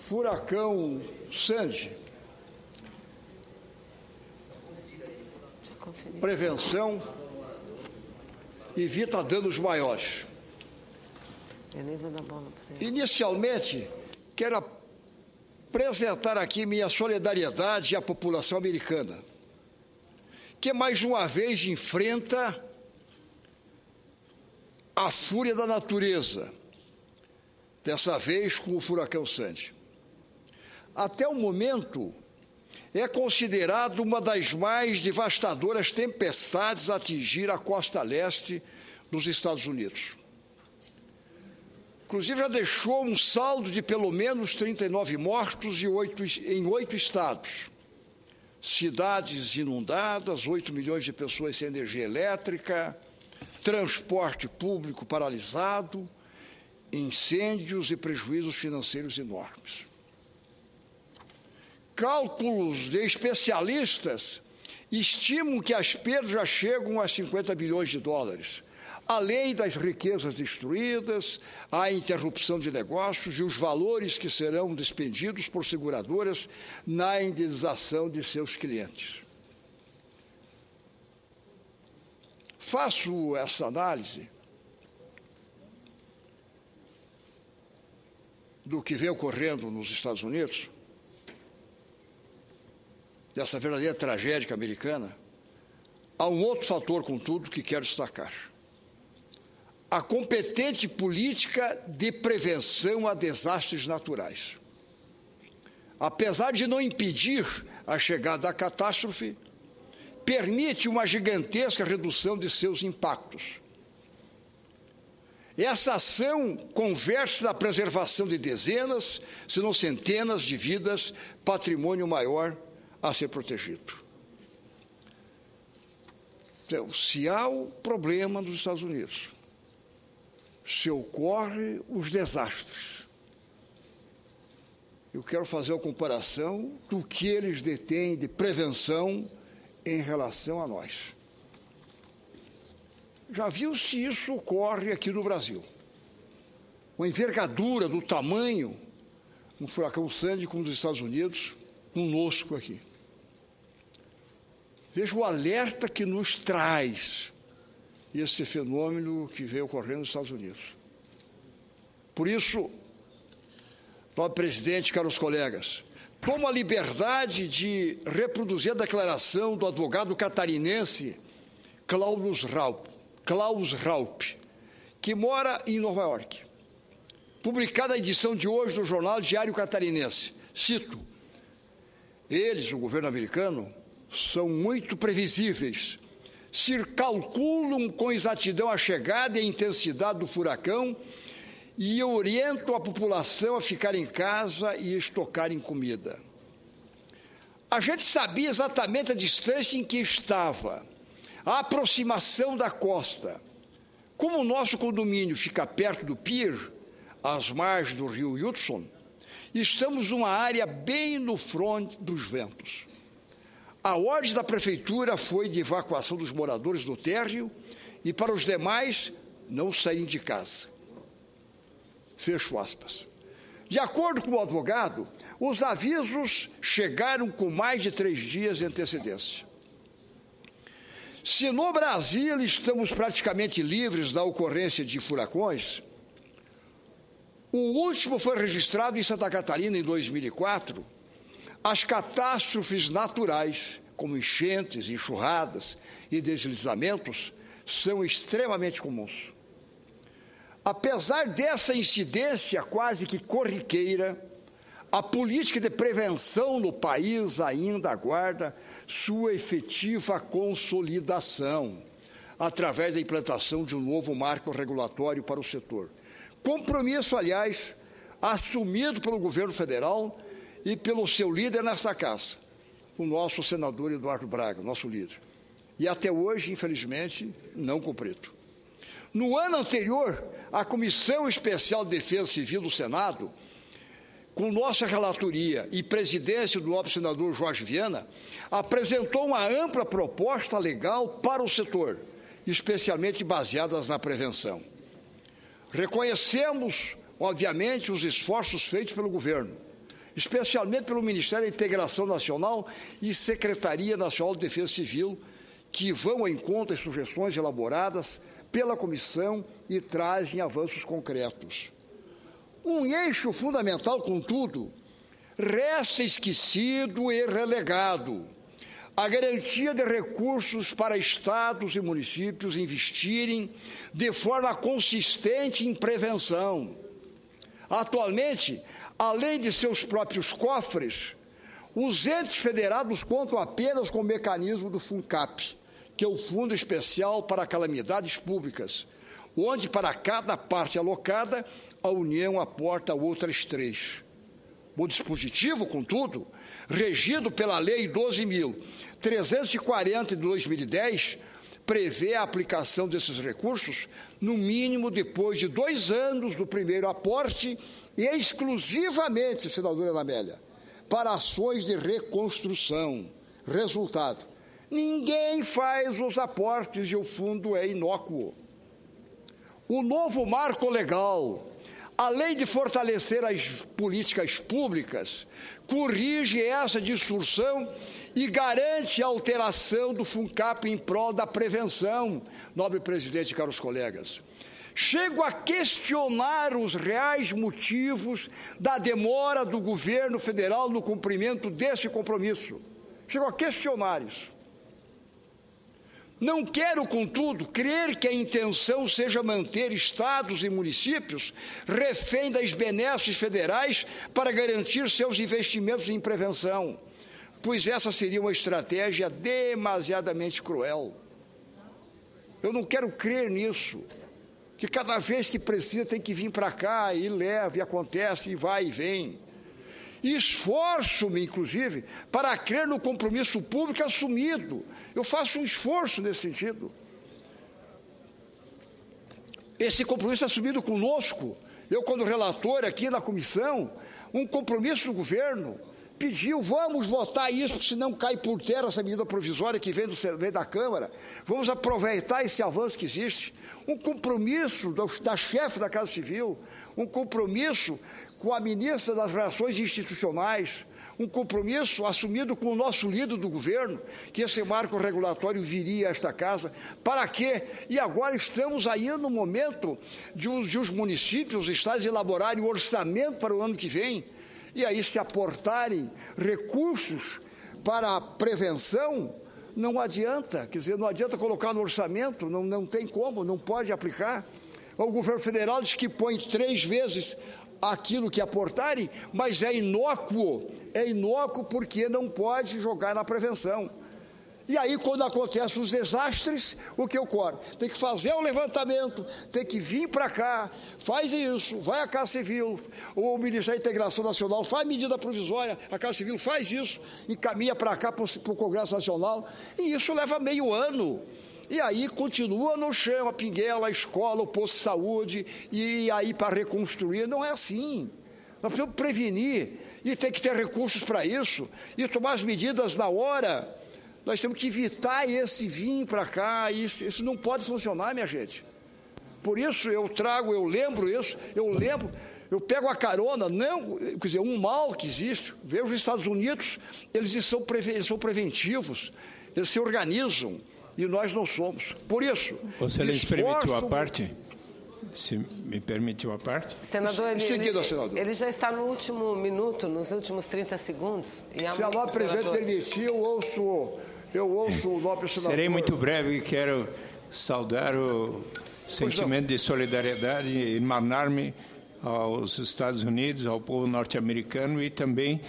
Furacão Sandy. Prevenção evita danos maiores. Eu nem vou dar bola para ele. Inicialmente, quero apresentar aqui minha solidariedade à população americana, que mais uma vez enfrenta a fúria da natureza, dessa vez com o furacão Sandy. Até o momento, é considerado uma das mais devastadoras tempestades a atingir a costa leste dos Estados Unidos. Inclusive, já deixou um saldo de pelo menos 39 mortos em 8 estados. Cidades inundadas, 8 milhões de pessoas sem energia elétrica, transporte público paralisado, incêndios e prejuízos financeiros enormes. Cálculos de especialistas estimam que as perdas já chegam a 50 bilhões de dólares, além das riquezas destruídas, a interrupção de negócios e os valores que serão despendidos por seguradoras na indenização de seus clientes. Faço essa análise do que vem ocorrendo nos Estados Unidos, dessa verdadeira tragédia americana. Há um outro fator, contudo, que quero destacar: a competente política de prevenção a desastres naturais. Apesar de não impedir a chegada da catástrofe, permite uma gigantesca redução de seus impactos. Essa ação converte na preservação de dezenas, se não centenas de vidas, patrimônio maior a ser protegido. Então, se há o problema nos Estados Unidos, se ocorrem os desastres, eu quero fazer uma comparação do que eles detêm de prevenção em relação a nós. Já viu se isso ocorre aqui no Brasil? Uma envergadura do tamanho do furacão Sandy como nos Estados Unidos, conosco aqui. Veja o alerta que nos traz esse fenômeno que vem ocorrendo nos Estados Unidos. Por isso, nobre presidente, caros colegas, tomo a liberdade de reproduzir a declaração do advogado catarinense Klaus Raupp, que mora em Nova York. Publicada a edição de hoje do jornal Diário Catarinense. Cito: eles, o governo americano, são muito previsíveis. Se calculam com exatidão a chegada e a intensidade do furacão e orientam a população a ficar em casa e estocarem comida. A gente sabia exatamente a distância em que estava, a aproximação da costa. Como o nosso condomínio fica perto do pier, às margens do rio Hudson, estamos numa área bem no fronte dos ventos. A ordem da prefeitura foi de evacuação dos moradores do térreo e para os demais não saírem de casa. Fecho aspas. De acordo com o advogado, os avisos chegaram com mais de 3 dias de antecedência. Se no Brasil estamos praticamente livres da ocorrência de furacões, o último foi registrado em Santa Catarina em 2004, as catástrofes naturais, como enchentes, enxurradas e deslizamentos, são extremamente comuns. Apesar dessa incidência quase que corriqueira, a política de prevenção no país ainda aguarda sua efetiva consolidação, através da implantação de um novo marco regulatório para o setor. Compromisso, aliás, assumido pelo governo federal e pelo seu líder nesta casa, o nosso senador Eduardo Braga, nosso líder. E até hoje, infelizmente, não cumprido. No ano anterior, a Comissão Especial de Defesa Civil do Senado, com nossa relatoria e presidência do nobre senador Jorge Viana, apresentou uma ampla proposta legal para o setor, especialmente baseadas na prevenção. Reconhecemos, obviamente, os esforços feitos pelo governo, especialmente pelo Ministério da Integração Nacional e Secretaria Nacional de Defesa Civil, que vão ao encontro às sugestões elaboradas pela comissão e trazem avanços concretos. Um eixo fundamental, contudo, resta esquecido e relegado: a garantia de recursos para estados e municípios investirem de forma consistente em prevenção. Atualmente, além de seus próprios cofres, os entes federados contam apenas com o mecanismo do FUNCAP, que é o Fundo Especial para Calamidades Públicas, onde para cada parte alocada, a União aporta outras 3. O dispositivo, contudo, regido pela Lei 12.340 de 2010, prevê a aplicação desses recursos, no mínimo depois de 2 anos do primeiro aporte e exclusivamente, senadora Ana Amélia, para ações de reconstrução. Resultado: ninguém faz os aportes e o fundo é inócuo. O novo marco legal, além de fortalecer as políticas públicas, corrige essa distorção e garante a alteração do FUNCAP em prol da prevenção, nobre presidente e caros colegas. Chego a questionar os reais motivos da demora do governo federal no cumprimento desse compromisso. Chego a questionar isso. Não quero, contudo, crer que a intenção seja manter estados e municípios refém das benesses federais para garantir seus investimentos em prevenção, pois essa seria uma estratégia demasiadamente cruel. Eu não quero crer nisso, que cada vez que precisa tem que vir para cá e leva, e acontece, e vai e vem. E esforço-me, inclusive, para crer no compromisso público assumido. Eu faço um esforço nesse sentido. Esse compromisso assumido conosco, eu, quando relator aqui na comissão, um compromisso do governo, pediu: vamos votar isso, senão cai por terra essa medida provisória que vem da Câmara, vamos aproveitar esse avanço que existe. Um compromisso da chefe da Casa Civil, um compromisso com a ministra das Relações Institucionais, um compromisso assumido com o nosso líder do governo, que esse marco regulatório viria a esta casa. Para quê? E agora estamos aí no momento de os municípios, os estados elaborarem o orçamento para o ano que vem, e aí se aportarem recursos para a prevenção, não adianta, quer dizer, não adianta colocar no orçamento, não tem como, não pode aplicar. O governo federal diz que põe 3 vezes aquilo que aportarem, mas é inócuo porque não pode jogar na prevenção. E aí, quando acontecem os desastres, o que ocorre? Tem que fazer o levantamento, tem que vir para cá, faz isso, vai à Casa Civil, o Ministério da Integração Nacional faz medida provisória, a Casa Civil faz isso, encaminha para cá, para o Congresso Nacional, e isso leva meio ano. E aí continua no chão a pinguela, a escola, o posto de saúde, e aí para reconstruir. Não é assim. Nós precisamos prevenir, e tem que ter recursos para isso, e tomar as medidas na hora. Nós temos que evitar esse vir para cá, isso não pode funcionar, minha gente. Por isso eu lembro isso, eu pego a carona, não, quer dizer, um mal que existe. Veja os Estados Unidos, eles são preventivos, eles se organizam, e nós não somos. Por isso, você lhes permitiu a parte? Se me permitiu a parte? Senador, ele já está no último minuto, nos últimos 30 segundos. Se a nobre presidente permitir, eu ouço o nobre senador. Serei muito breve e quero saudar o sentimento de solidariedade e emanar-me aos Estados Unidos, ao povo norte-americano, e também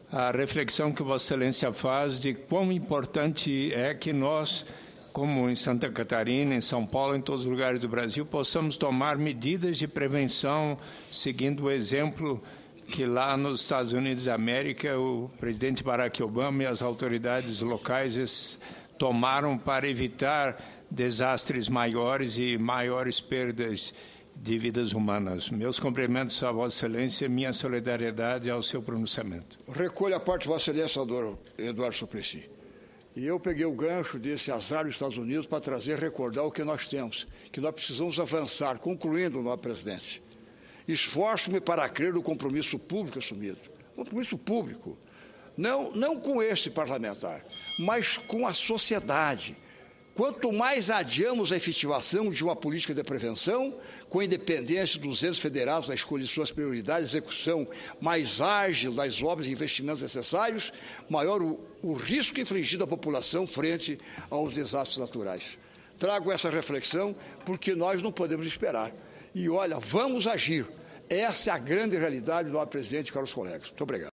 a reflexão que Vossa Excelência faz de quão importante é que nós, como em Santa Catarina, em São Paulo, em todos os lugares do Brasil, possamos tomar medidas de prevenção, seguindo o exemplo que lá nos Estados Unidos da América o presidente Barack Obama e as autoridades locais tomaram para evitar desastres maiores e maiores perdas de vidas humanas. Meus cumprimentos a Vossa Excelência e minha solidariedade ao seu pronunciamento. Recolho a parte de Vossa Excelência, senador Eduardo Suplicy. E eu peguei o gancho desse azar dos Estados Unidos para recordar o que nós temos, que nós precisamos avançar, concluindo, nobre presidente. Esforço-me para crer no compromisso público assumido. um compromisso público, não com este parlamentar, mas com a sociedade. Quanto mais adiamos a efetivação de uma política de prevenção, com independência dos entes federados na escolha de suas prioridades, execução mais ágil das obras e investimentos necessários, maior o risco infligido à população frente aos desastres naturais. Trago essa reflexão porque nós não podemos esperar. E, olha, vamos agir. Essa é a grande realidade do nosso presidente, caros colegas. Muito obrigado.